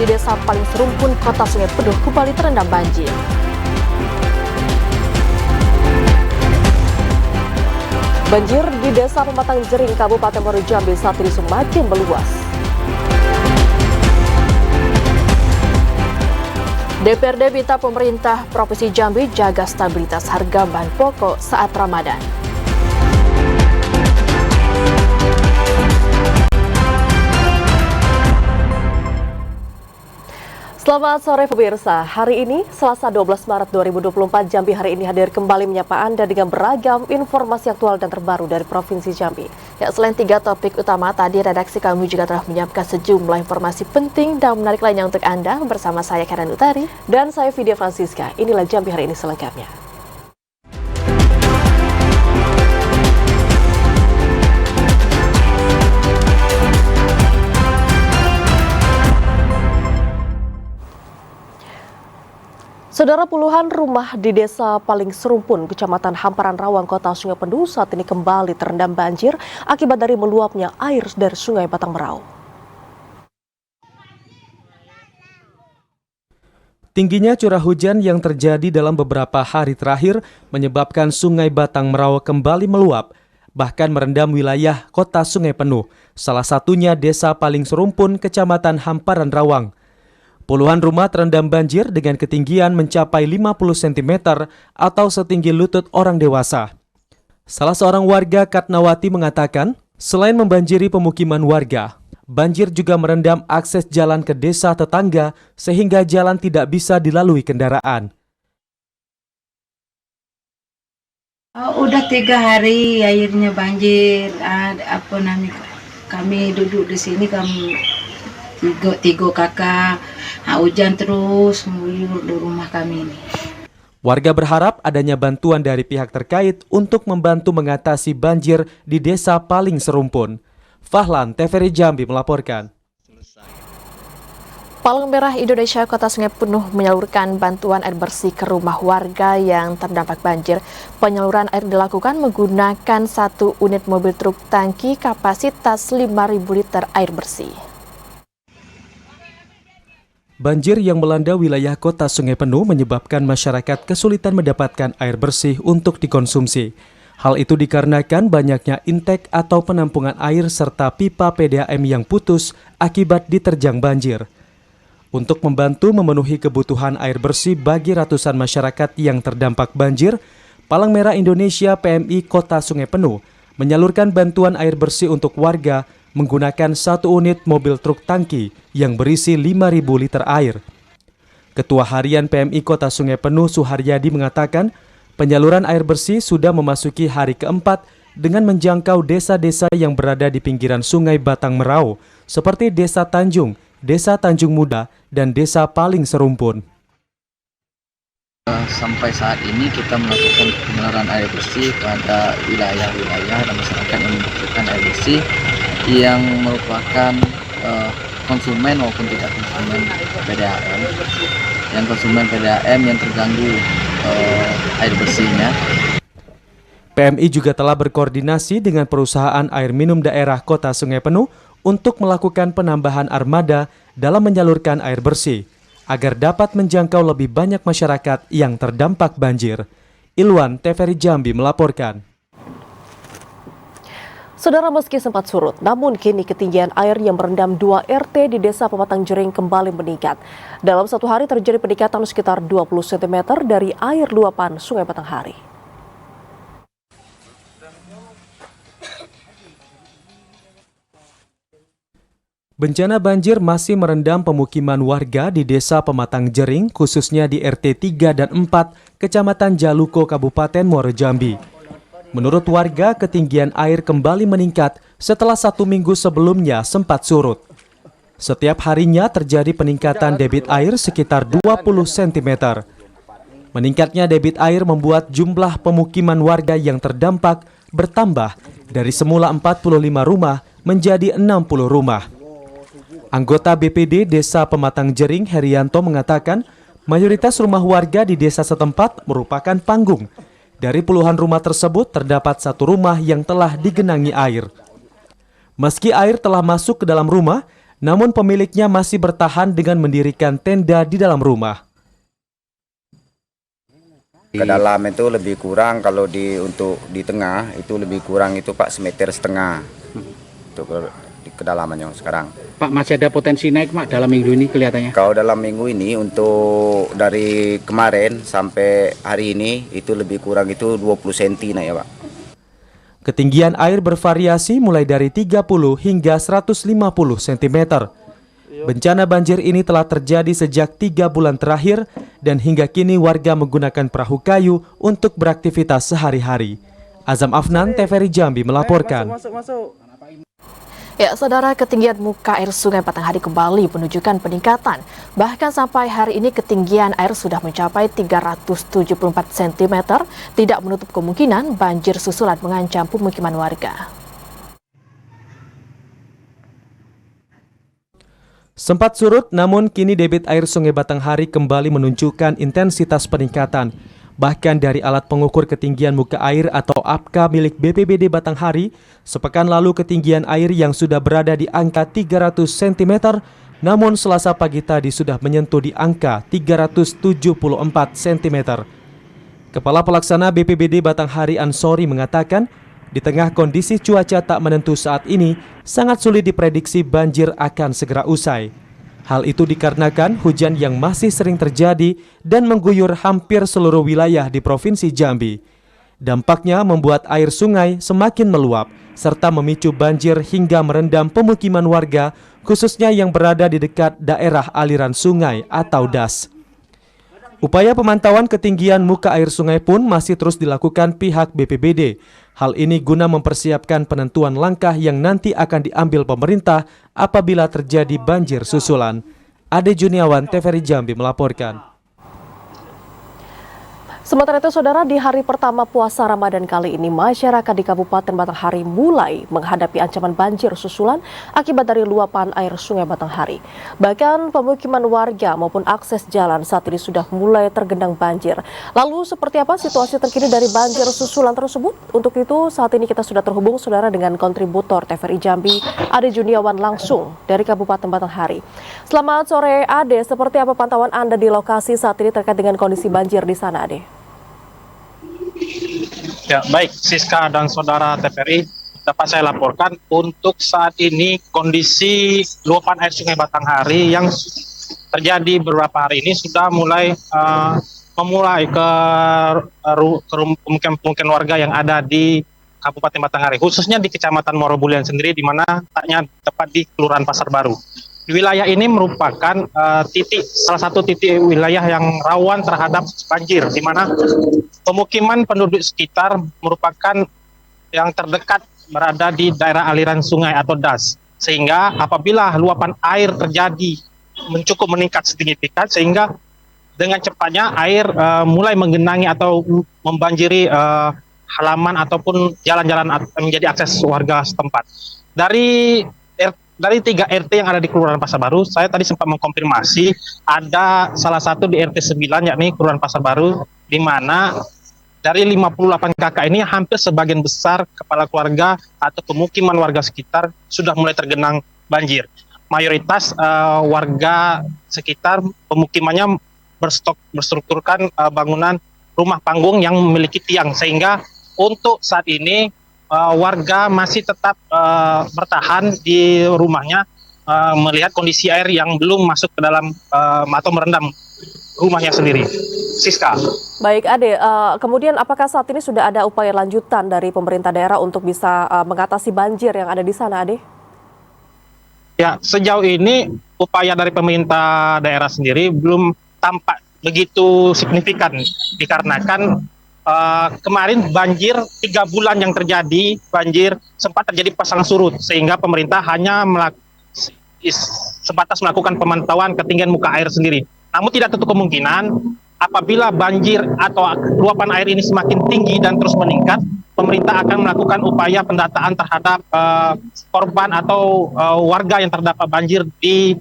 di desa paling serumpun Kota Sungai Penuh kembali terendam banjir. Banjir di Desa Pematang Jering, Kabupaten Muaro Jambi saat ini semakin meluas. DPRD minta pemerintah Provinsi Jambi jaga stabilitas harga bahan pokok saat Ramadan. Selamat sore pemirsa, hari ini Selasa 12 Maret 2024 Jambi hari ini hadir kembali menyapa Anda dengan beragam informasi aktual dan terbaru dari Provinsi Jambi. Ya, selain 3 topik utama tadi, redaksi kami juga telah menyiapkan sejumlah informasi penting dan menarik lainnya untuk Anda bersama saya Karen Utari dan saya Vidya Francisca. Inilah Jambi hari ini selengkapnya. Saudara, puluhan rumah di Desa Paling Serumpun, Kecamatan Hamparan Rawang, Kota Sungai Penuh saat ini kembali terendam banjir akibat dari meluapnya air dari Sungai Batang Merau. Tingginya curah hujan yang terjadi dalam beberapa hari terakhir menyebabkan Sungai Batang Merau kembali meluap, bahkan merendam wilayah Kota Sungai Penuh, salah satunya Desa Paling Serumpun, Kecamatan Hamparan Rawang. Puluhan rumah terendam banjir dengan ketinggian mencapai 50 cm atau setinggi lutut orang dewasa. Salah seorang warga Katnawati mengatakan, selain membanjiri pemukiman warga, banjir juga merendam akses jalan ke desa tetangga sehingga jalan tidak bisa dilalui kendaraan. Udah 3 hari airnya banjir. Kami duduk di sini, tiga kakak. Hujan terus mengguyur di rumah kami ini. Warga berharap adanya bantuan dari pihak terkait untuk membantu mengatasi banjir di Desa Paling Serumpun. Fahlan, TVRI Jambi melaporkan. Palang Merah Indonesia Kota Sungai Penuh menyalurkan bantuan air bersih ke rumah warga yang terdampak banjir. Penyaluran air dilakukan menggunakan 1 unit mobil truk tangki kapasitas 5.000 liter air bersih. Banjir yang melanda wilayah Kota Sungai Penuh menyebabkan masyarakat kesulitan mendapatkan air bersih untuk dikonsumsi. Hal itu dikarenakan banyaknya intek atau penampungan air serta pipa PDAM yang putus akibat diterjang banjir. Untuk membantu memenuhi kebutuhan air bersih bagi ratusan masyarakat yang terdampak banjir, Palang Merah Indonesia PMI Kota Sungai Penuh menyalurkan bantuan air bersih untuk warga menggunakan 1 unit mobil truk tangki yang berisi 5.000 liter air. Ketua Harian PMI Kota Sungai Penuh Suharyadi mengatakan, penyaluran air bersih sudah memasuki hari keempat dengan menjangkau desa-desa yang berada di pinggiran Sungai Batang Merau, seperti Desa Tanjung, Desa Tanjung Muda, dan Desa Paling Serumpun. Sampai saat ini kita melakukan penyaluran air bersih kepada wilayah-wilayah dan masyarakat yang membutuhkan air bersih yang merupakan konsumen maupun tidak konsumen PDAM. Yang konsumen PDAM yang terganggu air bersihnya. PMI juga telah berkoordinasi dengan perusahaan air minum daerah Kota Sungai Penuh untuk melakukan penambahan armada dalam menyalurkan air bersih, agar dapat menjangkau lebih banyak masyarakat yang terdampak banjir. Ilwan, TVRI Jambi melaporkan. Saudara, meski sempat surut, namun kini ketinggian air yang merendam 2 RT di Desa Pematang Jering kembali meningkat. Dalam 1 hari terjadi peningkatan sekitar 20 cm dari air luapan Sungai Batanghari. Bencana banjir masih merendam pemukiman warga di Desa Pematang Jering, khususnya di RT 3 dan 4, Kecamatan Jaluko, Kabupaten Muaro Jambi. Menurut warga, ketinggian air kembali meningkat setelah 1 minggu sebelumnya sempat surut. Setiap harinya terjadi peningkatan debit air sekitar 20 cm. Meningkatnya debit air membuat jumlah pemukiman warga yang terdampak bertambah dari semula 45 rumah menjadi 60 rumah. Anggota BPD Desa Pematang Jering, Herianto, mengatakan mayoritas rumah warga di desa setempat merupakan panggung. Dari puluhan rumah tersebut terdapat 1 rumah yang telah digenangi air. Meski air telah masuk ke dalam rumah, Namun pemiliknya masih bertahan dengan mendirikan tenda di dalam rumah. Ke dalam itu lebih kurang, kalau untuk di tengah itu lebih kurang itu Pak 1,5 meter untuk di kedalamannya sekarang. Pak, masih ada potensi naik Pak dalam minggu ini kelihatannya? Kalau dalam minggu ini untuk dari kemarin sampai hari ini itu lebih kurang itu 20 cm naik ya Pak. Ketinggian air bervariasi mulai dari 30 hingga 150 cm. Bencana banjir ini telah terjadi sejak 3 bulan terakhir dan hingga kini warga menggunakan perahu kayu untuk beraktivitas sehari-hari. Azam Afnan, TVRI Jambi melaporkan. Ya, saudara, ketinggian muka air Sungai Batanghari kembali menunjukkan peningkatan. Bahkan sampai hari ini ketinggian air sudah mencapai 374 cm, tidak menutup kemungkinan banjir susulan mengancam pemukiman warga. Sempat surut, namun kini debit air Sungai Batanghari kembali menunjukkan intensitas peningkatan. Bahkan dari alat pengukur ketinggian muka air atau APK milik BPBD Batanghari, sepekan lalu ketinggian air yang sudah berada di angka 300 cm, namun Selasa pagi tadi sudah menyentuh di angka 374 cm. Kepala Pelaksana BPBD Batanghari Ansori mengatakan, di tengah kondisi cuaca tak menentu saat ini, sangat sulit diprediksi banjir akan segera usai. Hal itu dikarenakan hujan yang masih sering terjadi dan mengguyur hampir seluruh wilayah di Provinsi Jambi. Dampaknya membuat air sungai semakin meluap, serta memicu banjir hingga merendam pemukiman warga, khususnya yang berada di dekat daerah aliran sungai atau DAS. Upaya pemantauan ketinggian muka air sungai pun masih terus dilakukan pihak BPBD. Hal ini guna mempersiapkan penentuan langkah yang nanti akan diambil pemerintah apabila terjadi banjir susulan. Ade Juniawan, TVRI Jambi melaporkan. Sementara itu, saudara, di hari pertama puasa Ramadan kali ini, masyarakat di Kabupaten Batanghari mulai menghadapi ancaman banjir susulan akibat dari luapan air Sungai Batanghari. Bahkan pemukiman warga maupun akses jalan saat ini sudah mulai tergenang banjir. Lalu seperti apa situasi terkini dari banjir susulan tersebut? Untuk itu, saat ini kita sudah terhubung, saudara, dengan kontributor TVRI Jambi, Ade Juniawan, langsung dari Kabupaten Batanghari. Selamat sore, Ade. Seperti apa pantauan Anda di lokasi saat ini terkait dengan kondisi banjir di sana, Ade? Ya, baik, Siska dan saudara TVRI, dapat saya laporkan untuk saat ini kondisi luapan air Sungai Batanghari yang terjadi beberapa hari ini sudah mulai ke pemukiman warga yang ada di Kabupaten Batanghari, khususnya di Kecamatan Morobulian sendiri, di mana letaknya tepat di Kelurahan Pasar Baru. Wilayah ini merupakan salah satu titik wilayah yang rawan terhadap banjir, di mana pemukiman penduduk sekitar merupakan yang terdekat berada di daerah aliran sungai atau DAS. Sehingga apabila luapan air terjadi cukup meningkat signifikan, sehingga dengan cepatnya air mulai menggenangi atau membanjiri halaman ataupun jalan-jalan menjadi akses warga setempat. Dari 3 RT yang ada di Kelurahan Pasar Baru, saya tadi sempat mengkonfirmasi ada salah satu di RT 9, yakni Kelurahan Pasar Baru, di mana dari 58 kakak ini hampir sebagian besar kepala keluarga atau pemukiman warga sekitar sudah mulai tergenang banjir. Mayoritas warga sekitar pemukimannya berstrukturkan bangunan rumah panggung yang memiliki tiang, sehingga untuk saat ini warga masih tetap bertahan di rumahnya melihat kondisi air yang belum masuk ke dalam atau merendam rumahnya sendiri. Siska. Baik, Ade. Kemudian apakah saat ini sudah ada upaya lanjutan dari pemerintah daerah untuk bisa mengatasi banjir yang ada di sana, Ade? Ya, sejauh ini upaya dari pemerintah daerah sendiri belum tampak begitu signifikan, dikarenakan kemarin banjir 3 bulan yang terjadi, banjir sempat terjadi pasang surut, sehingga pemerintah hanya sebatas melakukan pemantauan ketinggian muka air sendiri. Namun tidak tertutup kemungkinan apabila banjir atau luapan air ini semakin tinggi dan terus meningkat, pemerintah akan melakukan upaya pendataan terhadap korban atau warga yang terdapat banjir di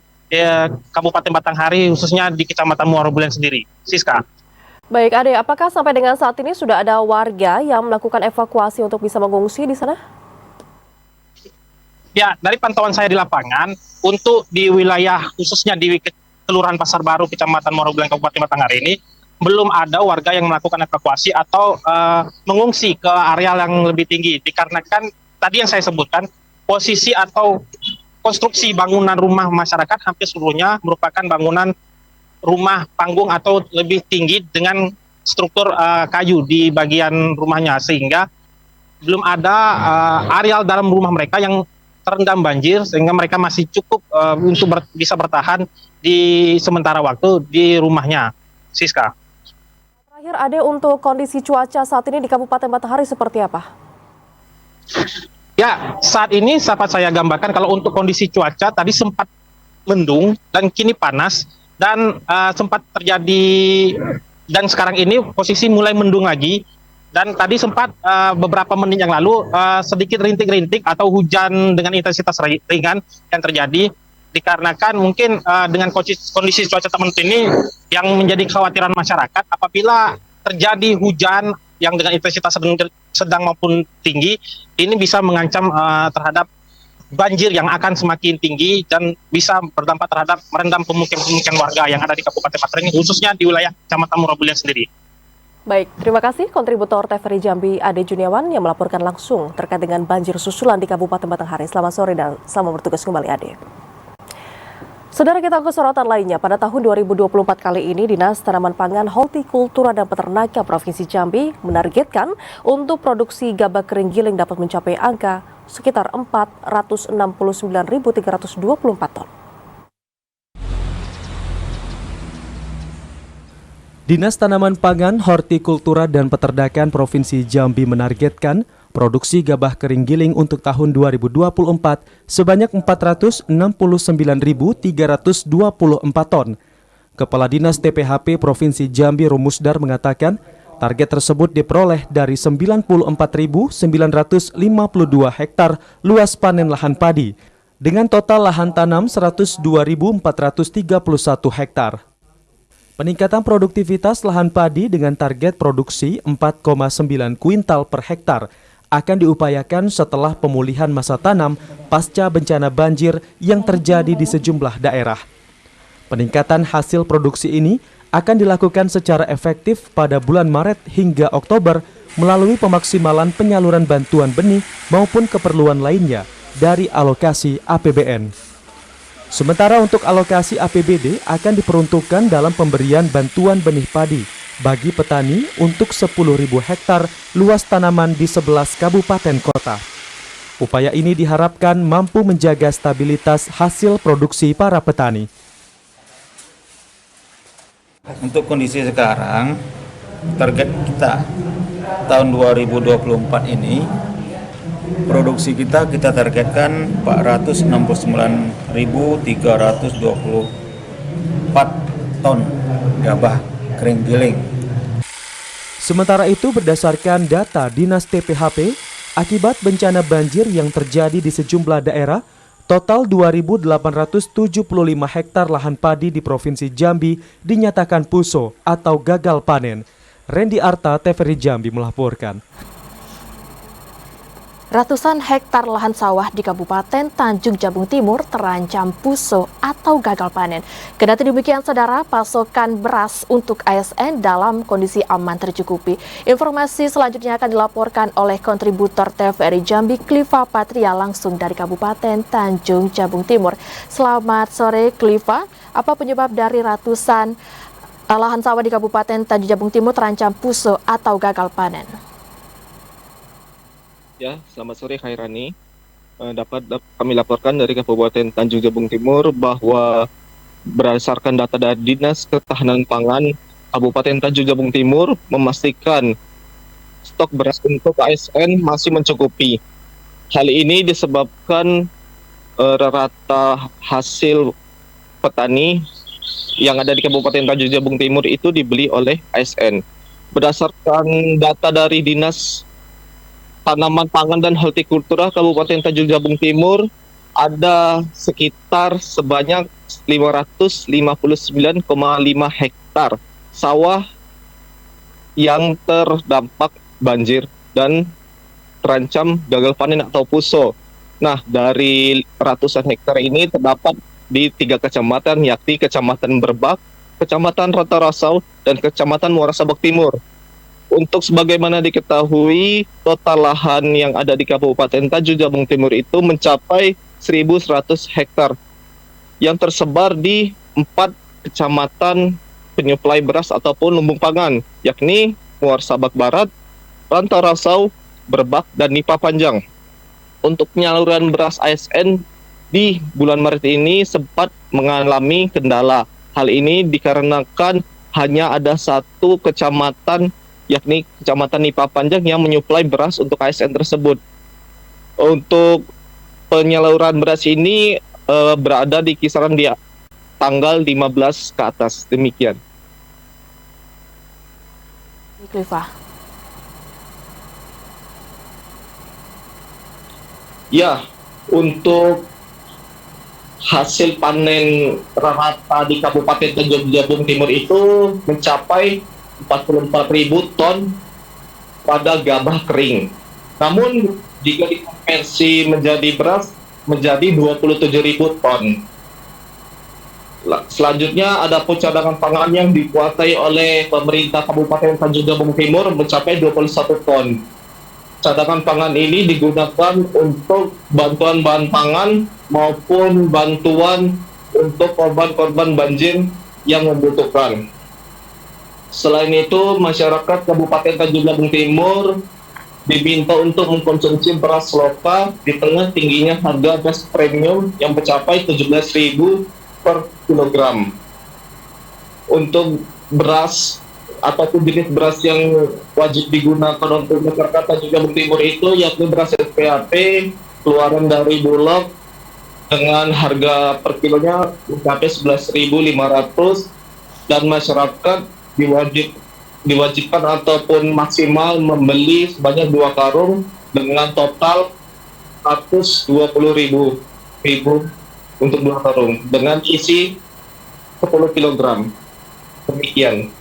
Kabupaten Batanghari, khususnya di Kecamatan Morobulian sendiri. Siska. Baik, Ade, apakah sampai dengan saat ini sudah ada warga yang melakukan evakuasi untuk bisa mengungsi di sana? Ya, dari pantauan saya di lapangan, untuk di wilayah khususnya di Kelurahan Pasar Baru, Kecamatan Morobulan, Kabupaten Batanghari ini, belum ada warga yang melakukan evakuasi atau mengungsi ke area yang lebih tinggi. Dikarenakan tadi yang saya sebutkan, posisi atau konstruksi bangunan rumah masyarakat hampir seluruhnya merupakan bangunan rumah panggung atau lebih tinggi dengan struktur kayu di bagian rumahnya, sehingga belum ada areal dalam rumah mereka yang terendam banjir, sehingga mereka masih cukup untuk bisa bertahan di sementara waktu di rumahnya. Siska. Terakhir, Ade, untuk kondisi cuaca saat ini di Kabupaten Batanghari seperti apa? Ya, saat ini dapat saya gambarkan kalau untuk kondisi cuaca tadi sempat mendung dan kini panas, dan sempat terjadi, dan sekarang ini posisi mulai mendung lagi. Dan tadi sempat beberapa menit yang lalu sedikit rintik-rintik atau hujan dengan intensitas ringan yang terjadi, dikarenakan mungkin dengan kondisi cuaca tertentu ini yang menjadi kekhawatiran masyarakat, apabila terjadi hujan yang dengan intensitas sedang maupun tinggi, ini bisa mengancam terhadap banjir yang akan semakin tinggi dan bisa berdampak terhadap merendam pemukiman warga yang ada di Kabupaten Batanghari, khususnya di wilayah Kecamatan Morobulan sendiri. Baik, terima kasih kontributor TVRI Jambi Ade Juniawan yang melaporkan langsung terkait dengan banjir susulan di Kabupaten Batanghari. Selamat sore dan selamat bertugas kembali, Ade. Saudara, kita ke sorotan lainnya. Pada tahun 2024 kali ini, Dinas Tanaman Pangan, Hortikultura dan Peternakan Provinsi Jambi menargetkan untuk produksi gabah kering giling dapat mencapai angka sekitar 469.324 ton. Dinas Tanaman Pangan, Hortikultura dan Peternakan Provinsi Jambi menargetkan produksi gabah kering giling untuk tahun 2024 sebanyak 469.324 ton. Kepala Dinas TPHP Provinsi Jambi Rumusdar mengatakan target tersebut diperoleh dari 94.952 hektar luas panen lahan padi dengan total lahan tanam 102.431 hektar. Peningkatan produktivitas lahan padi dengan target produksi 4,9 kuintal per hektar akan diupayakan setelah pemulihan masa tanam pasca bencana banjir yang terjadi di sejumlah daerah. Peningkatan hasil produksi ini akan dilakukan secara efektif pada bulan Maret hingga Oktober melalui pemaksimalan penyaluran bantuan benih maupun keperluan lainnya dari alokasi APBN. Sementara untuk alokasi APBD akan diperuntukkan dalam pemberian bantuan benih padi bagi petani untuk 10.000 hektar luas tanaman di 11 kabupaten kota. Upaya ini diharapkan mampu menjaga stabilitas hasil produksi para petani. Untuk kondisi sekarang, target kita tahun 2024 ini produksi kita targetkan 469.324 ton gabah kering giling. Sementara itu, berdasarkan data Dinas TPHP, akibat bencana banjir yang terjadi di sejumlah daerah, total 2.875 hektar lahan padi di Provinsi Jambi dinyatakan puso atau gagal panen. Randy Arta, TVRI Jambi melaporkan. Ratusan hektar lahan sawah di Kabupaten Tanjung Jabung Timur terancam puso atau gagal panen. Kendati demikian, saudara, pasokan beras untuk ASN dalam kondisi aman tercukupi. Informasi selanjutnya akan dilaporkan oleh kontributor TVRI Jambi, Kliva Patria, langsung dari Kabupaten Tanjung Jabung Timur. Selamat sore, Kliva. Apa penyebab dari ratusan lahan sawah di Kabupaten Tanjung Jabung Timur terancam puso atau gagal panen? Ya, selamat sore Khairani. Dapat kami laporkan dari Kabupaten Tanjung Jabung Timur bahwa berdasarkan data dari Dinas Ketahanan Pangan Kabupaten Tanjung Jabung Timur memastikan stok beras untuk ASN masih mencukupi. Hal ini disebabkan rata hasil petani yang ada di Kabupaten Tanjung Jabung Timur itu dibeli oleh ASN. Berdasarkan data dari Dinas Tanaman Pangan dan Hortikultura Kabupaten Tanjung Jabung Timur, ada sekitar sebanyak 559,5 hektar sawah yang terdampak banjir dan terancam gagal panen atau puso. Nah, dari ratusan hektar ini terdapat di 3 kecamatan, yakni Kecamatan Berbak, Kecamatan Rantarasau, dan Kecamatan Muara Sabak Timur. Untuk sebagaimana diketahui, total lahan yang ada di Kabupaten Tanjung Jabung Timur itu mencapai 1.100 hektar yang tersebar di 4 kecamatan penyuplai beras ataupun lumbung pangan, yakni Muara Sabak Barat, Rantarasau, Berbak, dan Nipa Panjang. Untuk penyaluran beras ASN di bulan Maret ini sempat mengalami kendala. Hal ini dikarenakan hanya ada 1 kecamatan, yakni Kecamatan Nipa Panjang yang menyuplai beras untuk ASN tersebut. Untuk penyaluran beras ini berada di kisaran di tanggal 15 ke atas. Demikian. Cliva. Ya, untuk hasil panen rata di Kabupaten Tanjung Jabung Timur itu mencapai 44.000 ton pada gabah kering. Namun jika dikonversi menjadi beras menjadi 27.000 ton. Selanjutnya ada pun cadangan pangan yang dikuasai oleh pemerintah Kabupaten Tanjung Jabung Timur mencapai 21 ton. Cadangan pangan ini digunakan untuk bantuan bahan pangan maupun bantuan untuk korban-korban banjir yang membutuhkan. Selain itu, masyarakat Kabupaten Tanjung Jabung Timur diminta untuk mengkonsumsi beras lokal di tengah tingginya harga gas premium yang mencapai 17.000 per kilogram. Untuk beras ataupun jenis beras yang wajib digunakan untuk masyarakat Tanjung Jabung Timur itu yakni beras SPAP keluaran dari Bulog dengan harga per kilonya mencapai 11.500 dan masyarakat diwajibkan ataupun maksimal membeli sebanyak 2 karung dengan total 120.000 untuk 2 karung dengan isi 10 kg. Demikian.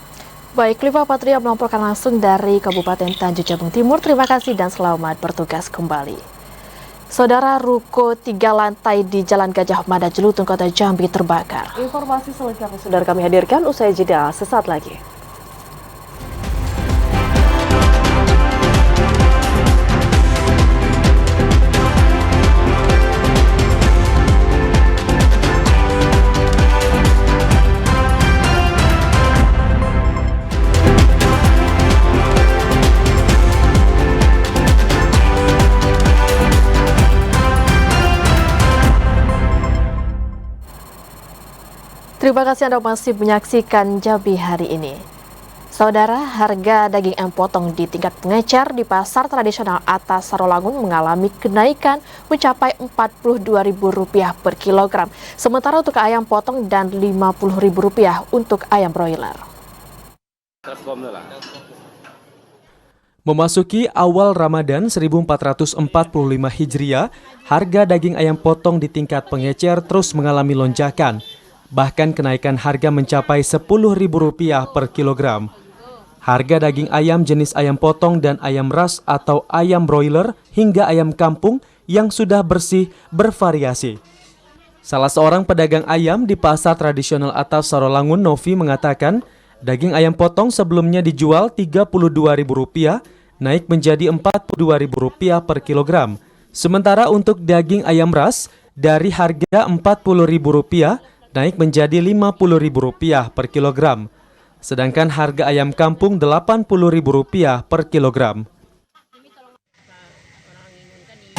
Baik, Cliva Patria melaporkan langsung dari Kabupaten Tanjung Jabung Timur. Terima kasih dan selamat bertugas kembali. Saudara, ruko 3 lantai di Jalan Gajah Mada Jelutong, Kota Jambi terbakar. Informasi selengkapnya saudara kami hadirkan usai jeda sesaat lagi. Terima kasih Anda masih menyaksikan Jambi hari ini. Saudara, harga daging ayam potong di tingkat pengecer di pasar tradisional Atas Sarolangun mengalami kenaikan mencapai Rp42.000 per kilogram. Sementara untuk ayam potong dan Rp50.000 untuk ayam broiler. Memasuki awal Ramadan 1445 Hijriah, harga daging ayam potong di tingkat pengecer terus mengalami lonjakan. Bahkan kenaikan harga mencapai Rp10.000 per kilogram. Harga daging ayam jenis ayam potong dan ayam ras atau ayam broiler hingga ayam kampung yang sudah bersih bervariasi. Salah seorang pedagang ayam di pasar tradisional Atas Sarolangun, Novi, mengatakan daging ayam potong sebelumnya dijual Rp32.000 naik menjadi Rp42.000 per kilogram. Sementara untuk daging ayam ras dari harga Rp40.000 naik menjadi Rp50.000 per kilogram. Sedangkan harga ayam kampung Rp80.000 per kilogram.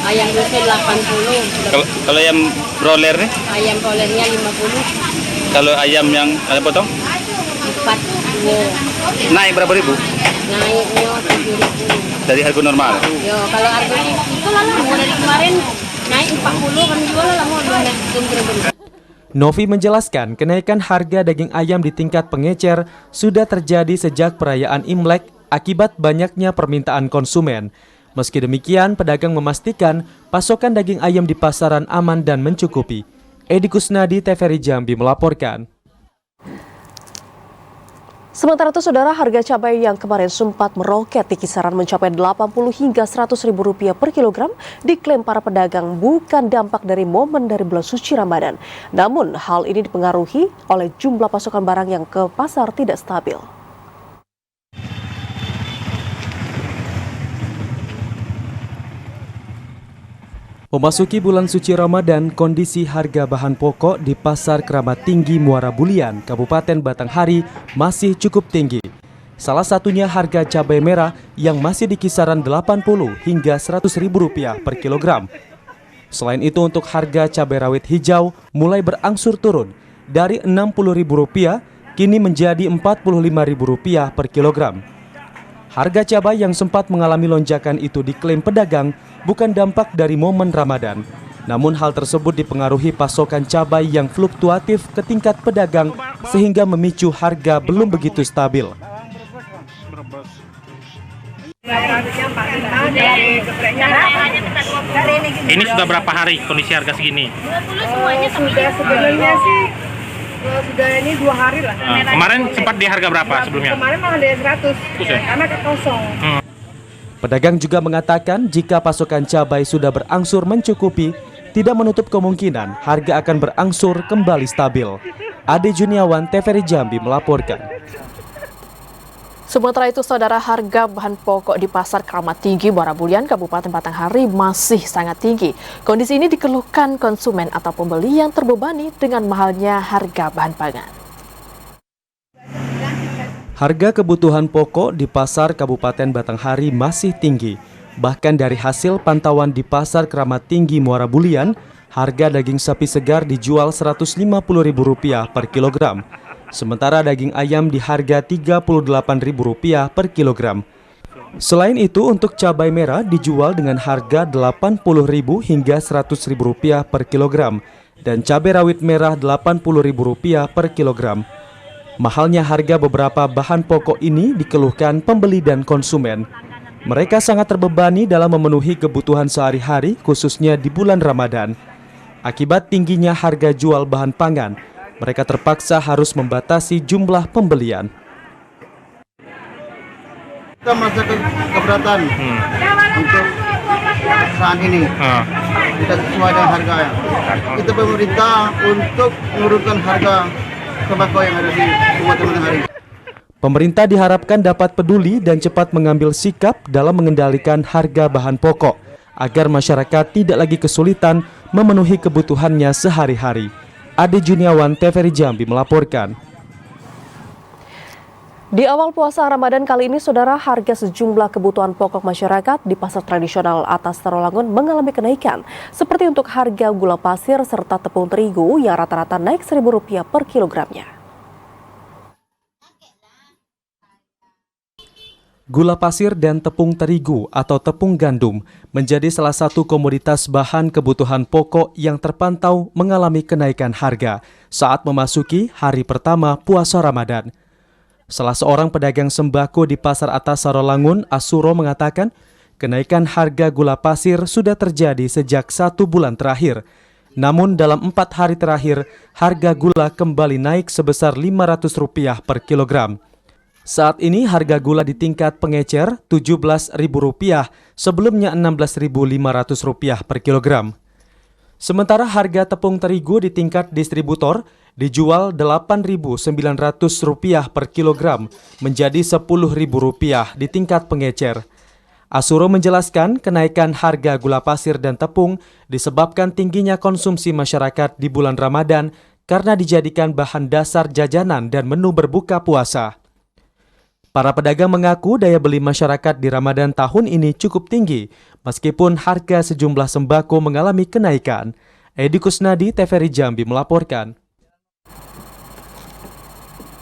Ayam biasa 80. Kalau ayam broiler nih? Ayam broilernya 50. Kalau ayam yang ayam potong? 40. Naik berapa ribu? Naiknya 7.000. Dari harga normal? Yo, kalau harganya itu lah mau dari kemarin naik 40 kan jual lah mau 2.000. Novi menjelaskan kenaikan harga daging ayam di tingkat pengecer sudah terjadi sejak perayaan Imlek akibat banyaknya permintaan konsumen. Meski demikian, pedagang memastikan pasokan daging ayam di pasaran aman dan mencukupi. Edi Kusnadi, TVRI Jambi melaporkan. Sementara itu, saudara, harga cabai yang kemarin sempat meroket di kisaran mencapai 80 hingga 100 ribu rupiah per kilogram diklaim para pedagang bukan dampak dari momen dari bulan suci Ramadan. Namun, hal ini dipengaruhi oleh jumlah pasokan barang yang ke pasar tidak stabil. Memasuki bulan suci Ramadan, kondisi harga bahan pokok di Pasar Keramat Tinggi Muara Bulian, Kabupaten Batanghari masih cukup tinggi. Salah satunya harga cabai merah yang masih di kisaran 80 hingga 100 ribu rupiah per kilogram. Selain itu, untuk harga cabai rawit hijau mulai berangsur turun dari 60 ribu rupiah kini menjadi 45 ribu rupiah per kilogram. Harga cabai yang sempat mengalami lonjakan itu diklaim pedagang bukan dampak dari momen Ramadan. Namun hal tersebut dipengaruhi pasokan cabai yang fluktuatif ke tingkat pedagang sehingga memicu harga belum begitu stabil. Ini sudah berapa hari kondisi harga segini? Sebelumnya sih sudah ini 2 hari lah. Kemarin sempat di harga berapa sebelumnya? Kemarin malah di 100 karena kosong. Pedagang juga mengatakan jika pasokan cabai sudah berangsur mencukupi, tidak menutup kemungkinan harga akan berangsur kembali stabil. Ade Juniawan, TVRI Jambi melaporkan. Sementara itu, saudara, harga bahan pokok di Pasar Keramat Tinggi Muara Bulian, Kabupaten Batanghari masih sangat tinggi. Kondisi ini dikeluhkan konsumen atau pembeli yang terbebani dengan mahalnya harga bahan pangan. Harga kebutuhan pokok di Pasar Kabupaten Batanghari masih tinggi. Bahkan dari hasil pantauan di Pasar Keramat Tinggi Muara Bulian, harga daging sapi segar dijual Rp150.000 per kilogram. Sementara daging ayam di harga Rp38.000 per kilogram. Selain itu, untuk cabai merah dijual dengan harga Rp80.000 hingga Rp100.000 per kilogram dan cabai rawit merah Rp80.000 per kilogram. Mahalnya harga beberapa bahan pokok ini dikeluhkan pembeli dan konsumen. Mereka sangat terbebani dalam memenuhi kebutuhan sehari-hari, khususnya di bulan Ramadan. Akibat tingginya harga jual bahan pangan, mereka terpaksa harus membatasi jumlah pembelian. Kita merasakan keberatan untuk saat ini. Tidak sesuai dengan harganya. Kita pemerintah untuk menurunkan harga tembakau yang ada di Kabupaten Batanghari. Pemerintah diharapkan dapat peduli dan cepat mengambil sikap dalam mengendalikan harga bahan pokok agar masyarakat tidak lagi kesulitan memenuhi kebutuhannya sehari-hari. Ade Juniawan, TVRI Jambi melaporkan. Di awal puasa Ramadan kali ini, saudara, harga sejumlah kebutuhan pokok masyarakat di pasar tradisional atas Tarulangun mengalami kenaikan. Seperti untuk harga gula pasir serta tepung terigu yang rata-rata naik Rp1.000 per kilogramnya. Gula pasir dan tepung terigu atau tepung gandum menjadi salah satu komoditas bahan kebutuhan pokok yang terpantau mengalami kenaikan harga saat memasuki hari pertama puasa Ramadan. Salah seorang pedagang sembako di Pasar Atas Tarulangun, Asuro, mengatakan kenaikan harga gula pasir sudah terjadi sejak 1 bulan terakhir. Namun dalam 4 hari terakhir, harga gula kembali naik sebesar Rp500 per kilogram. Saat ini harga gula di tingkat pengecer Rp17.000, sebelumnya Rp16.500 per kilogram. Sementara harga tepung terigu di tingkat distributor dijual Rp8.900 per kilogram menjadi Rp10.000 di tingkat pengecer. Asuro menjelaskan kenaikan harga gula pasir dan tepung disebabkan tingginya konsumsi masyarakat di bulan Ramadan karena dijadikan bahan dasar jajanan dan menu berbuka puasa. Para pedagang mengaku daya beli masyarakat di Ramadan tahun ini cukup tinggi, meskipun harga sejumlah sembako mengalami kenaikan. Edi Kusnadi, TVRI Jambi melaporkan.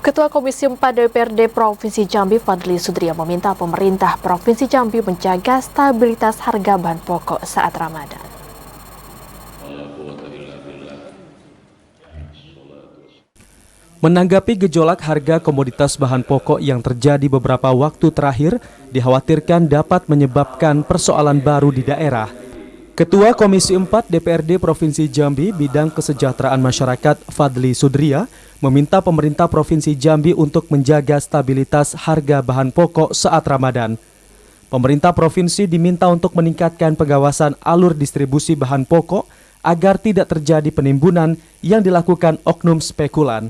Ketua Komisi 4 DPRD Provinsi Jambi, Fadli Sudria, meminta pemerintah Provinsi Jambi menjaga stabilitas harga bahan pokok saat Ramadan. Menanggapi gejolak harga komoditas bahan pokok yang terjadi beberapa waktu terakhir, dikhawatirkan dapat menyebabkan persoalan baru di daerah. Ketua Komisi 4 DPRD Provinsi Jambi Bidang Kesejahteraan Masyarakat Fadli Sudria meminta pemerintah Provinsi Jambi untuk menjaga stabilitas harga bahan pokok saat Ramadan. Pemerintah provinsi diminta untuk meningkatkan pengawasan alur distribusi bahan pokok agar tidak terjadi penimbunan yang dilakukan oknum spekulan.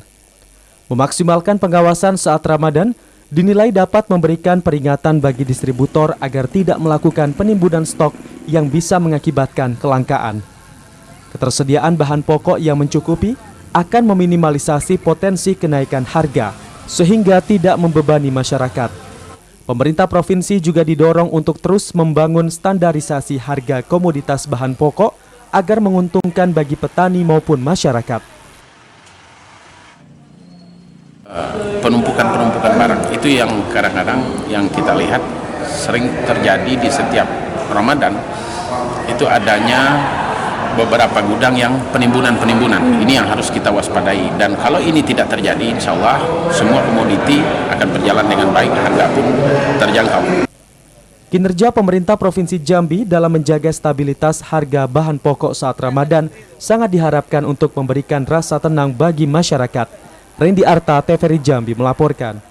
Memaksimalkan pengawasan saat Ramadan dinilai dapat memberikan peringatan bagi distributor agar tidak melakukan penimbunan stok yang bisa mengakibatkan kelangkaan. Ketersediaan bahan pokok yang mencukupi akan meminimalisasi potensi kenaikan harga sehingga tidak membebani masyarakat. Pemerintah provinsi juga didorong untuk terus membangun standarisasi harga komoditas bahan pokok agar menguntungkan bagi petani maupun masyarakat. Penumpukan barang itu yang kadang-kadang yang kita lihat sering terjadi di setiap Ramadan, itu adanya beberapa gudang yang penimbunan. Ini yang harus kita waspadai, dan kalau ini tidak terjadi, insya Allah semua komoditi akan berjalan dengan baik, harga pun terjangkau. Kinerja pemerintah Provinsi Jambi dalam menjaga stabilitas harga bahan pokok saat Ramadan sangat diharapkan untuk memberikan rasa tenang bagi masyarakat. Randy Arta, TVRI Jambi melaporkan.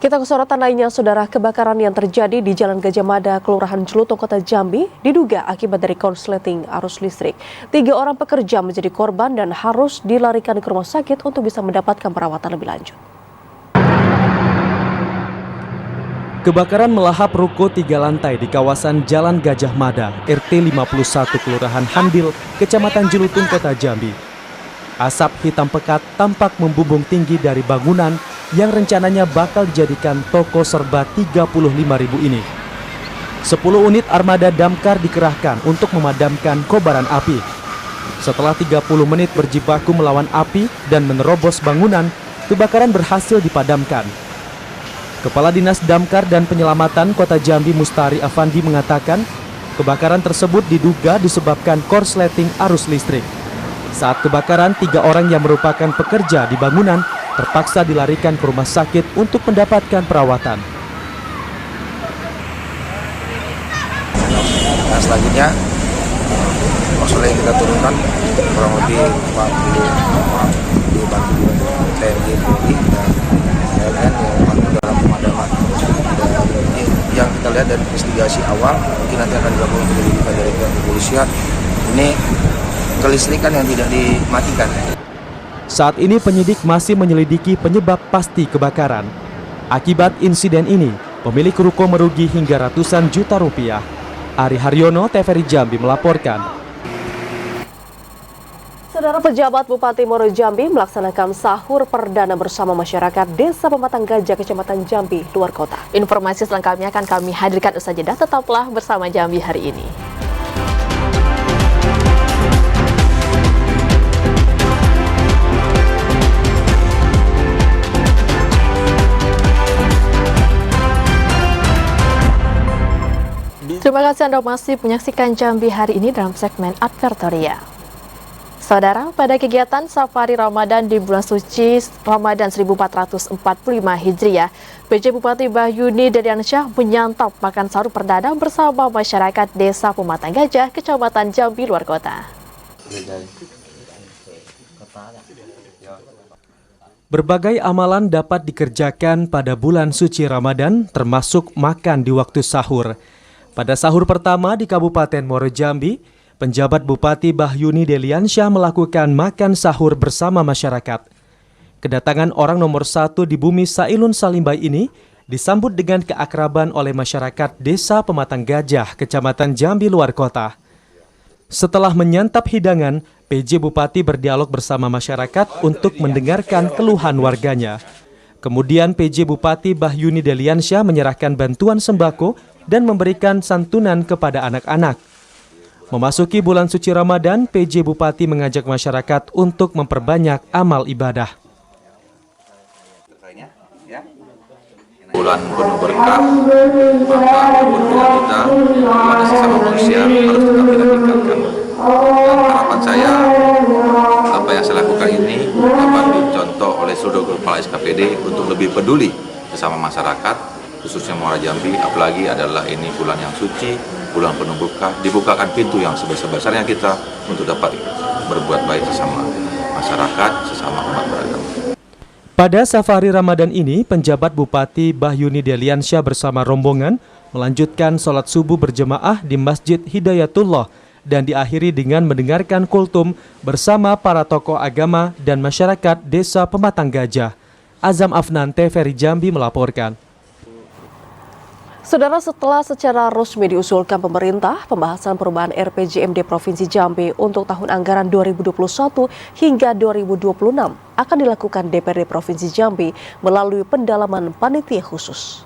Kita ke sorotan lainnya, saudara. Kebakaran yang terjadi di Jalan Gajah Mada, Kelurahan Jelutong, Kota Jambi, diduga akibat dari korsleting arus listrik. 3 orang pekerja menjadi korban dan harus dilarikan ke rumah sakit untuk bisa mendapatkan perawatan lebih lanjut. Kebakaran melahap ruko 3 lantai di kawasan Jalan Gajah Mada, RT 51 Kelurahan Hambil, Kecamatan Jelutong, Kota Jambi. Asap hitam pekat tampak membumbung tinggi dari bangunan yang rencananya bakal dijadikan toko serba 35.000 ini. 10 unit armada damkar dikerahkan untuk memadamkan kobaran api. Setelah 30 menit berjibaku melawan api dan menerobos bangunan, kebakaran berhasil dipadamkan. Kepala Dinas Damkar dan Penyelamatan Kota Jambi Mustari Afandi mengatakan, kebakaran tersebut diduga disebabkan korsleting arus listrik. Saat kebakaran, 3 orang yang merupakan pekerja di bangunan terpaksa dilarikan ke rumah sakit untuk mendapatkan perawatan. Nah, selanjutnya personel yang kita turunkan kurang lebih 40 orang dibantu TNI, PNI dan PLN yang membantu dalam pemadaman. Dan yang kita lihat dari investigasi awal, mungkin nanti akan dilakukan penyelidikan dari pihak kepolisian. Ini kelistrikan yang tidak dimatikan. Saat ini penyidik masih menyelidiki penyebab pasti kebakaran. Akibat insiden ini, pemilik ruko merugi hingga ratusan juta rupiah. Ari Haryono, TVRI Jambi melaporkan. Saudara, pejabat Bupati Muaro Jambi melaksanakan sahur perdana bersama masyarakat Desa Pematang Gajah, Kecamatan Jambi, luar kota. Informasi selengkapnya akan kami hadirkan usai jeda. Tetaplah bersama Jambi hari ini. Terima kasih Anda masih menyaksikan Jambi hari ini dalam segmen Advertorial. Saudara, pada kegiatan Safari Ramadan di bulan suci Ramadan 1445 Hijriah, PJ Bupati Bahyuni Deliansyah menyantap makan sahur perdana bersama masyarakat Desa Pematang Gajah, Kecamatan Jambi, luar kota. Berbagai amalan dapat dikerjakan pada bulan suci Ramadan, termasuk makan di waktu sahur. Pada sahur pertama di Kabupaten Muaro Jambi, penjabat Bupati Bahyuni Deliansyah melakukan makan sahur bersama masyarakat. Kedatangan orang nomor 1 di bumi Sailun Salimbai ini disambut dengan keakraban oleh masyarakat Desa Pematang Gajah, Kecamatan Jambi, luar kota. Setelah menyantap hidangan, PJ Bupati berdialog bersama masyarakat untuk mendengarkan keluhan warganya. Kemudian PJ Bupati Bahyuni Deliansyah menyerahkan bantuan sembako dan memberikan santunan kepada anak-anak. Memasuki bulan suci Ramadan, PJ Bupati mengajak masyarakat untuk memperbanyak amal ibadah. Bulan penuh berkah, maka kebutuhan kita kepada sesama manusia harus tetap kita tingkatkan. Dan harapan saya, apa yang saya lakukan ini dapat dicontoh oleh seluruh kepala SKPD untuk lebih peduli bersama masyarakat khususnya Muara Jambi, apalagi adalah ini bulan yang suci, bulan penuh berkah, dibukakan pintu yang sebesar-besarnya kita untuk dapat berbuat baik sesama masyarakat, sesama umat beragama. Pada safari Ramadan ini, penjabat Bupati Bahyuni Deliansyah bersama rombongan melanjutkan sholat subuh berjemaah di Masjid Hidayatullah dan diakhiri dengan mendengarkan kultum bersama para tokoh agama dan masyarakat Desa Pematang Gajah. Azam Afnan, TVRI Jambi melaporkan. Saudara, setelah secara resmi diusulkan pemerintah, pembahasan perubahan RPJMD Provinsi Jambi untuk tahun anggaran 2021 hingga 2026 akan dilakukan DPRD Provinsi Jambi melalui pendalaman panitia khusus.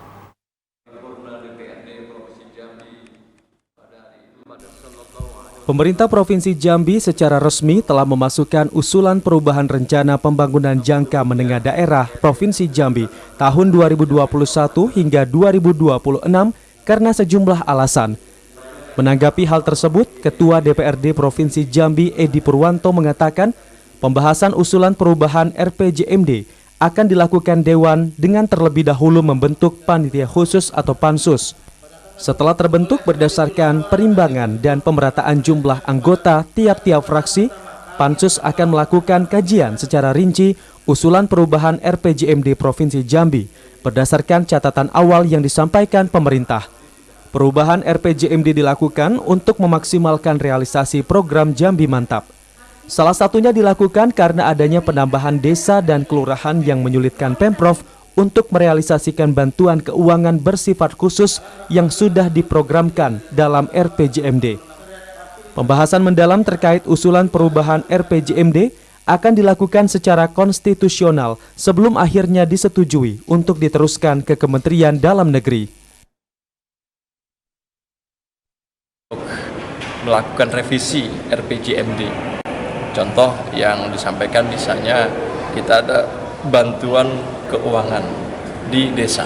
Pemerintah Provinsi Jambi secara resmi telah memasukkan usulan perubahan rencana pembangunan jangka menengah daerah Provinsi Jambi tahun 2021 hingga 2026 karena sejumlah alasan. Menanggapi hal tersebut, Ketua DPRD Provinsi Jambi Edi Purwanto mengatakan pembahasan usulan perubahan RPJMD akan dilakukan Dewan dengan terlebih dahulu membentuk panitia khusus atau pansus. Setelah terbentuk berdasarkan perimbangan dan pemerataan jumlah anggota tiap-tiap fraksi, Pansus akan melakukan kajian secara rinci usulan perubahan RPJMD Provinsi Jambi berdasarkan catatan awal yang disampaikan pemerintah. Perubahan RPJMD dilakukan untuk memaksimalkan realisasi program Jambi Mantap. Salah satunya dilakukan karena adanya penambahan desa dan kelurahan yang menyulitkan Pemprov untuk merealisasikan bantuan keuangan bersifat khusus yang sudah diprogramkan dalam RPJMD. Pembahasan mendalam terkait usulan perubahan RPJMD akan dilakukan secara konstitusional sebelum akhirnya disetujui untuk diteruskan ke Kementerian Dalam Negeri. Melakukan revisi RPJMD. Contoh yang disampaikan misalnya kita ada bantuan keuangan di desa.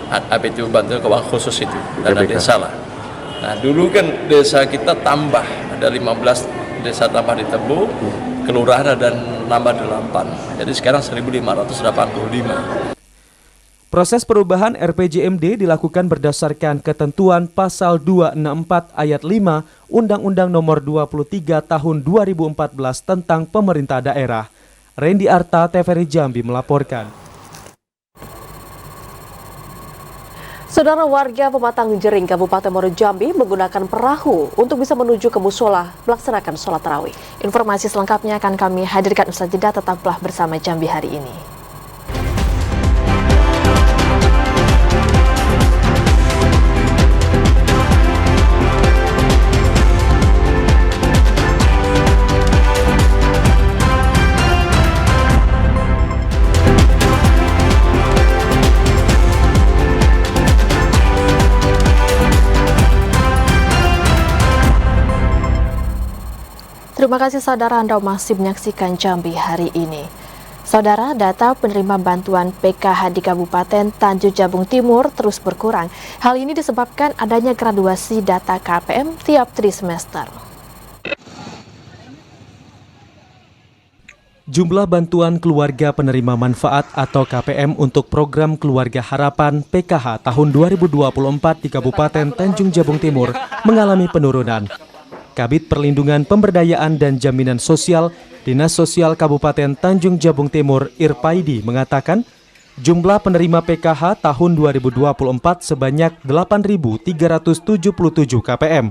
Apa itu bantuan keuangan khusus itu? Dana desa lah. Nah dulu kan desa kita tambah, ada 15 desa tambah di Tebu, kelurahan ada nambah 8. Jadi sekarang 1.585. Proses perubahan RPJMD dilakukan berdasarkan ketentuan Pasal 264 Ayat 5 Undang-Undang Nomor 23 Tahun 2014 tentang Pemerintah Daerah. Randy Arta, TVRI Jambi melaporkan. Saudara, warga Pematang Jering, Kabupaten Muaro Jambi menggunakan perahu untuk bisa menuju ke musola melaksanakan sholat tarawih. Informasi selengkapnya akan kami hadirkan usai jeda, tetaplah bersama Jambi hari ini. Terima kasih saudara, Anda masih menyaksikan Jambi hari ini. Saudara, data penerima bantuan PKH di Kabupaten Tanjung Jabung Timur terus berkurang. Hal ini disebabkan adanya graduasi data KPM tiap trimester. Jumlah bantuan keluarga penerima manfaat atau KPM untuk program Keluarga Harapan PKH tahun 2024 di Kabupaten Tanjung Jabung Timur mengalami penurunan. Kabid Perlindungan Pemberdayaan dan Jaminan Sosial Dinas Sosial Kabupaten Tanjung Jabung Timur Irpaidi mengatakan jumlah penerima PKH tahun 2024 sebanyak 8.377 KPM.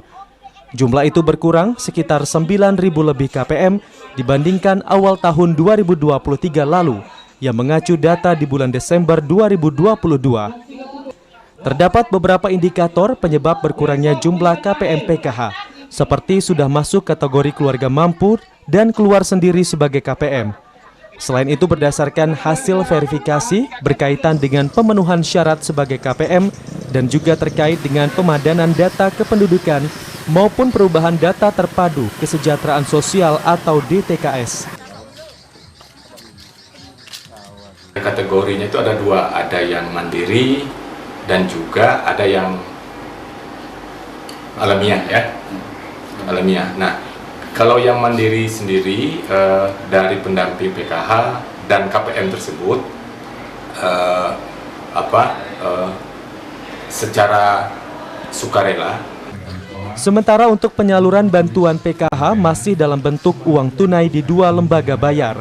Jumlah itu berkurang sekitar 9.000 lebih KPM dibandingkan awal tahun 2023 lalu yang mengacu data di bulan Desember 2022. Terdapat beberapa indikator penyebab berkurangnya jumlah KPM PKH, seperti sudah masuk kategori keluarga mampu dan keluar sendiri sebagai KPM. Selain itu, berdasarkan hasil verifikasi berkaitan dengan pemenuhan syarat sebagai KPM dan juga terkait dengan pemadanan data kependudukan maupun perubahan data terpadu kesejahteraan sosial atau DTKS. Kategorinya itu ada dua, ada yang mandiri dan juga ada yang alamiah ya. Alamiah. Nah, kalau yang mandiri sendiri dari pendamping PKH dan KPM tersebut secara sukarela. Sementara untuk penyaluran bantuan PKH masih dalam bentuk uang tunai di 2 lembaga bayar.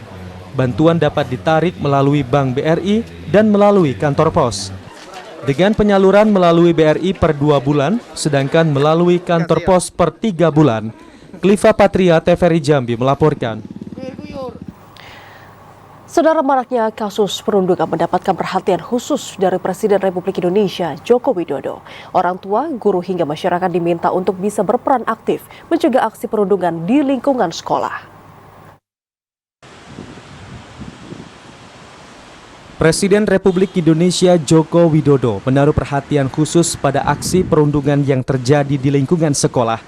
Bantuan dapat ditarik melalui Bank BRI dan melalui kantor pos. Dengan penyaluran melalui BRI per 2 bulan, sedangkan melalui kantor pos per 3 bulan. Kliva Patria, TVRI Jambi melaporkan. Saudara, maraknya kasus perundungan mendapatkan perhatian khusus dari Presiden Republik Indonesia Joko Widodo. Orang tua, guru hingga masyarakat diminta untuk bisa berperan aktif mencegah aksi perundungan di lingkungan sekolah. Presiden Republik Indonesia Joko Widodo menaruh perhatian khusus pada aksi perundungan yang terjadi di lingkungan sekolah.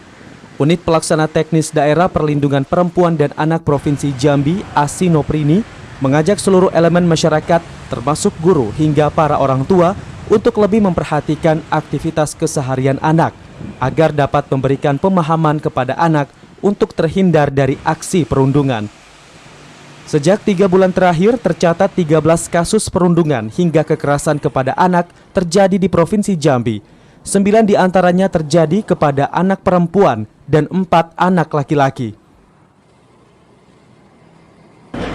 Unit Pelaksana Teknis Daerah Perlindungan Perempuan dan Anak Provinsi Jambi, Asi Noprini, mengajak seluruh elemen masyarakat, termasuk guru hingga para orang tua, untuk lebih memperhatikan aktivitas keseharian anak, agar dapat memberikan pemahaman kepada anak untuk terhindar dari aksi perundungan. Sejak 3 bulan terakhir, tercatat 13 kasus perundungan hingga kekerasan kepada anak terjadi di Provinsi Jambi. 9 diantaranya terjadi kepada anak perempuan dan 4 anak laki-laki.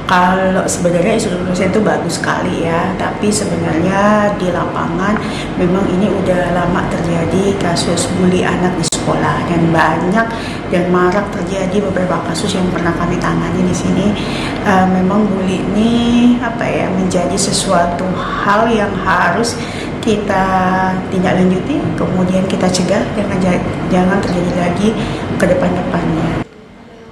Kalau sebenarnya isu kekerasan itu bagus sekali ya, tapi sebenarnya di lapangan memang ini udah lama terjadi kasus bully anak di sekolah, dan banyak dan marak terjadi beberapa kasus yang pernah kami tangani di sini. Memang bully ini menjadi sesuatu hal yang harus kita tindak lanjuti, kemudian kita cegah jangan terjadi lagi ke depan-depannya.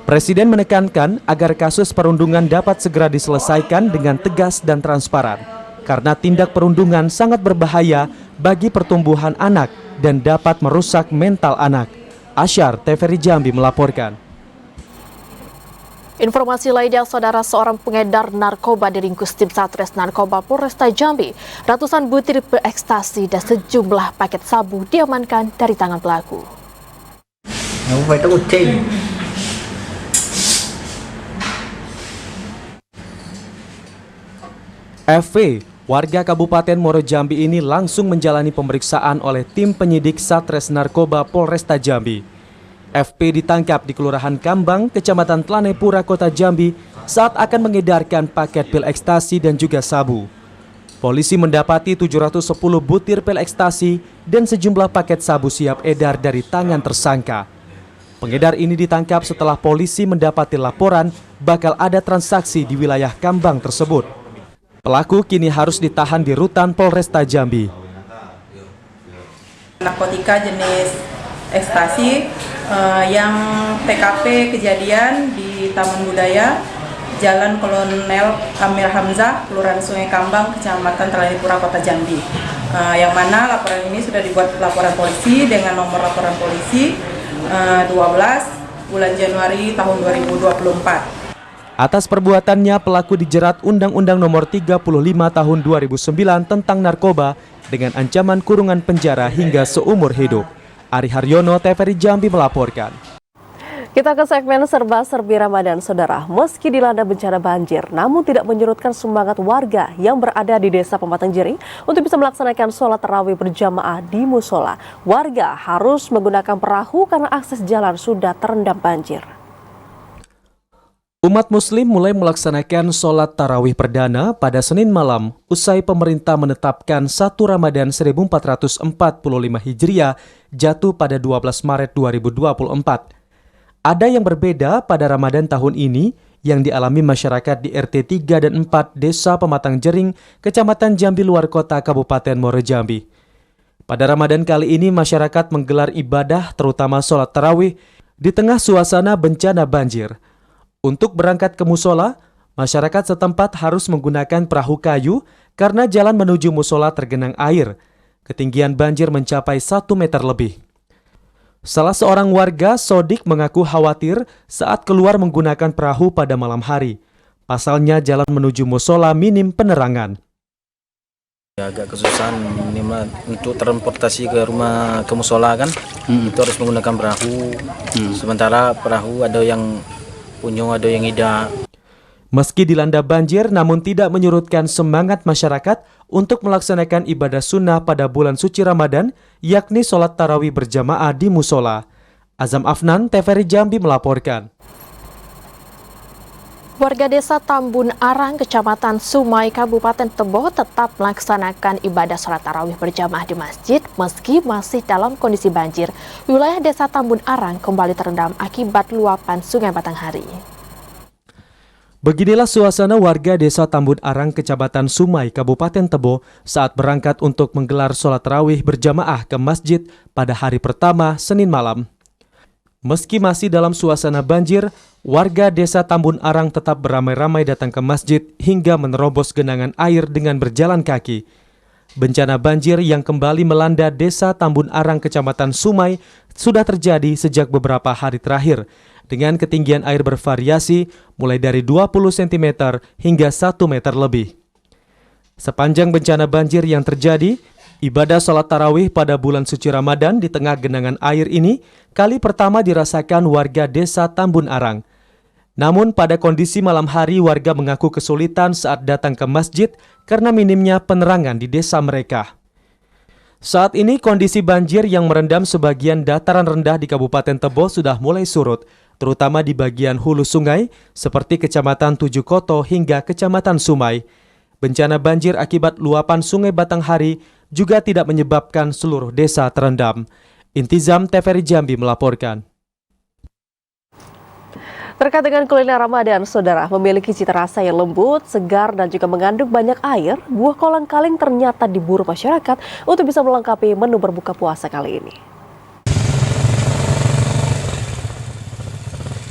Presiden menekankan agar kasus perundungan dapat segera diselesaikan dengan tegas dan transparan, karena tindak perundungan sangat berbahaya bagi pertumbuhan anak dan dapat merusak mental anak. Asyar, TVRI Jambi melaporkan. Informasi lainnya, saudara, seorang pengedar narkoba diringkus tim Satres Narkoba Polresta Jambi. Ratusan butir pil ekstasi dan sejumlah paket sabu diamankan dari tangan pelaku. FV, warga Kabupaten Muaro Jambi ini langsung menjalani pemeriksaan oleh tim penyidik Satres Narkoba Polresta Jambi. FP ditangkap di Kelurahan Kambang, Kecamatan Tlanepura, Kota Jambi saat akan mengedarkan paket pil ekstasi dan juga sabu. Polisi mendapati 710 butir pil ekstasi dan sejumlah paket sabu siap edar dari tangan tersangka. Pengedar ini ditangkap setelah polisi mendapati laporan bakal ada transaksi di wilayah Kambang tersebut. Pelaku kini harus ditahan di rutan Polresta Jambi. Narkotika jenis ekstasi yang TKP kejadian di Taman Budaya, Jalan Kolonel Amir Hamzah, Kelurahan Sungai Kambang, Kecamatan Tlanepura, Kota Jambi. Yang mana laporan ini sudah dibuat laporan polisi dengan nomor laporan polisi 12 bulan Januari tahun 2024. Atas perbuatannya, pelaku dijerat Undang-Undang Nomor 35 Tahun 2009 tentang narkoba dengan ancaman kurungan penjara hingga seumur hidup. Ari Haryono, TVRI Jambi melaporkan. Kita ke segmen serba-serbi Ramadan, saudara. Meski dilanda bencana banjir, namun tidak menyurutkan semangat warga yang berada di Desa Pematang Jering untuk bisa melaksanakan sholat tarawih berjamaah di musola. Warga harus menggunakan perahu karena akses jalan sudah terendam banjir. Umat Muslim mulai melaksanakan sholat tarawih perdana pada Senin malam usai pemerintah menetapkan 1 Ramadan 1445 Hijriah jatuh pada 12 Maret 2024. Ada yang berbeda pada Ramadan tahun ini yang dialami masyarakat di RT 3 dan 4 Desa Pematang Jering, Kecamatan Jambi Luar Kota, Kabupaten Muaro Jambi. Pada Ramadan kali ini masyarakat menggelar ibadah terutama sholat tarawih di tengah suasana bencana banjir. Untuk berangkat ke musola, masyarakat setempat harus menggunakan perahu kayu karena jalan menuju musola tergenang air. Ketinggian banjir mencapai 1 meter lebih. Salah seorang warga, Sodik, mengaku khawatir saat keluar menggunakan perahu pada malam hari. Pasalnya jalan menuju musola minim penerangan. Agak kesusahan untuk transportasi ke musola kan, itu harus menggunakan perahu. Sementara perahu ada yang Punjung, ada yang tidak. Meski dilanda banjir, namun tidak menyurutkan semangat masyarakat untuk melaksanakan ibadah sunnah pada bulan suci Ramadan, yakni sholat tarawih berjamaah di musola. Azam Afnan, TVRI Jambi melaporkan. Warga desa Tambun Arang, Kecamatan Sumai, Kabupaten Tebo tetap melaksanakan ibadah sholat tarawih berjamaah di masjid meski masih dalam kondisi banjir. Wilayah desa Tambun Arang kembali terendam akibat luapan Sungai Batanghari. Beginilah suasana warga desa Tambun Arang, Kecamatan Sumai, Kabupaten Tebo saat berangkat untuk menggelar sholat tarawih berjamaah ke masjid pada hari pertama Senin malam. Meski masih dalam suasana banjir, warga desa Tambun Arang tetap beramai-ramai datang ke masjid hingga menerobos genangan air dengan berjalan kaki. Bencana banjir yang kembali melanda desa Tambun Arang, Kecamatan Sumai sudah terjadi sejak beberapa hari terakhir, dengan ketinggian air bervariasi mulai dari 20 cm hingga 1 meter lebih. Sepanjang bencana banjir yang terjadi, ibadah sholat tarawih pada bulan suci Ramadan di tengah genangan air ini kali pertama dirasakan warga desa Tambun Arang. Namun pada kondisi malam hari warga mengaku kesulitan saat datang ke masjid karena minimnya penerangan di desa mereka. Saat ini kondisi banjir yang merendam sebagian dataran rendah di Kabupaten Tebo sudah mulai surut, terutama di bagian hulu sungai seperti Kecamatan Tujuh Koto hingga Kecamatan Sumai. Bencana banjir akibat luapan Sungai Batanghari juga tidak menyebabkan seluruh desa terendam. Intizam, TVRI Jambi melaporkan. Terkait dengan kuliner Ramadan, saudara, memiliki cita rasa yang lembut, segar, dan juga mengandung banyak air, buah kolang-kaling ternyata diburu masyarakat untuk bisa melengkapi menu berbuka puasa kali ini.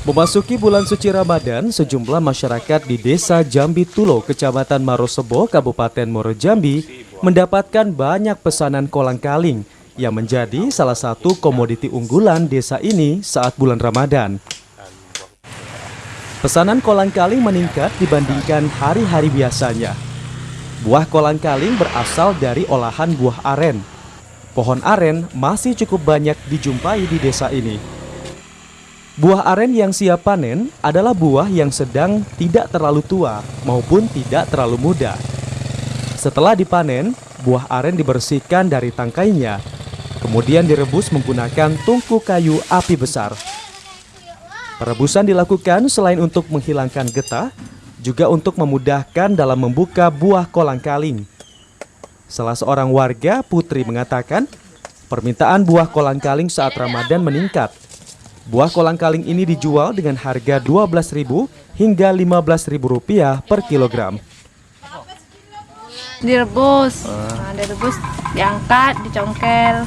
Memasuki bulan suci Ramadan, sejumlah masyarakat di Desa Jambi Tulo, Kecamatan Marosebo, Kabupaten Muaro Jambi, mendapatkan banyak pesanan kolang-kaling yang menjadi salah satu komoditi unggulan desa ini saat bulan Ramadan. Pesanan kolang-kaling meningkat dibandingkan hari-hari biasanya. Buah kolang-kaling berasal dari olahan buah aren. Pohon aren masih cukup banyak dijumpai di desa ini. Buah aren yang siap panen adalah buah yang sedang tidak terlalu tua maupun tidak terlalu muda. Setelah dipanen, buah aren dibersihkan dari tangkainya, kemudian direbus menggunakan tungku kayu api besar. Perebusan dilakukan selain untuk menghilangkan getah, juga untuk memudahkan dalam membuka buah kolang-kaling. Salah seorang warga, Putri, mengatakan permintaan buah kolang-kaling saat Ramadan meningkat. Buah kolang-kaling ini dijual dengan harga Rp12.000 hingga Rp15.000 per kilogram. Direbus, direbus, diangkat, dicongkel.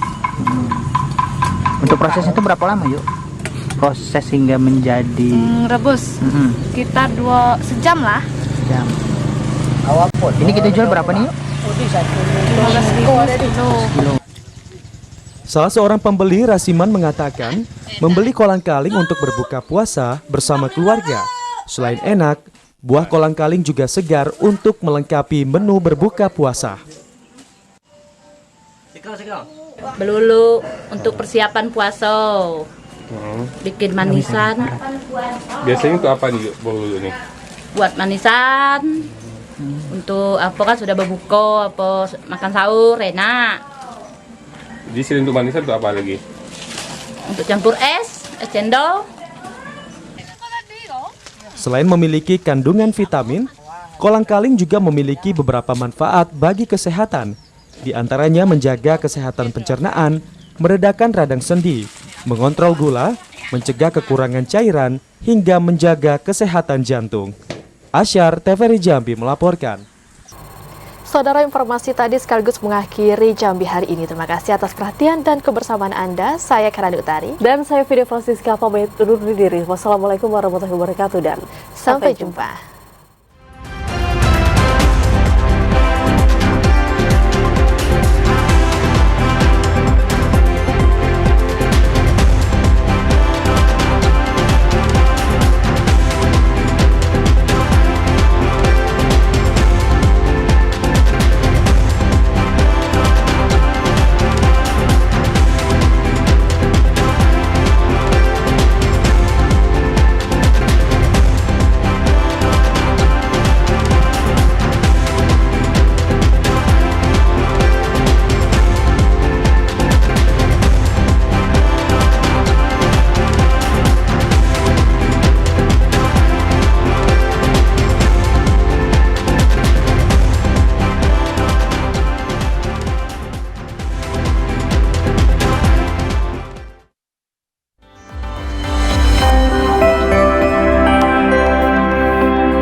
Untuk prosesnya itu berapa lama yuk? Proses hingga menjadi Rebus, sekitar sejam lah. Sejam. Ini kita jual berapa nih yuk? 15.000 kilo. Salah seorang pembeli, Rasiman, mengatakan membeli kolang-kaling untuk berbuka puasa bersama keluarga. Selain enak, buah kolang-kaling juga segar untuk melengkapi menu berbuka puasa. Belulu untuk persiapan puasa. Bikin manisan. Biasanya itu apa nih belulu nih? Buat manisan. Untuk apa kan sudah berbuka, apa makan sahur enak. Di sini untuk manisan itu apa lagi? Untuk campur es cendol. Selain memiliki kandungan vitamin, kolang-kaling juga memiliki beberapa manfaat bagi kesehatan. Di antaranya menjaga kesehatan pencernaan, meredakan radang sendi, mengontrol gula, mencegah kekurangan cairan, hingga menjaga kesehatan jantung. Asyar, TVRI Jambi melaporkan. Saudara, informasi tadi sekaligus mengakhiri Jambi hari ini. Terima kasih atas perhatian dan kebersamaan Anda. Saya Karani Utari. Dan saya Video Francisca pamit undur diri. Wassalamualaikum warahmatullahi wabarakatuh dan sampai jumpa.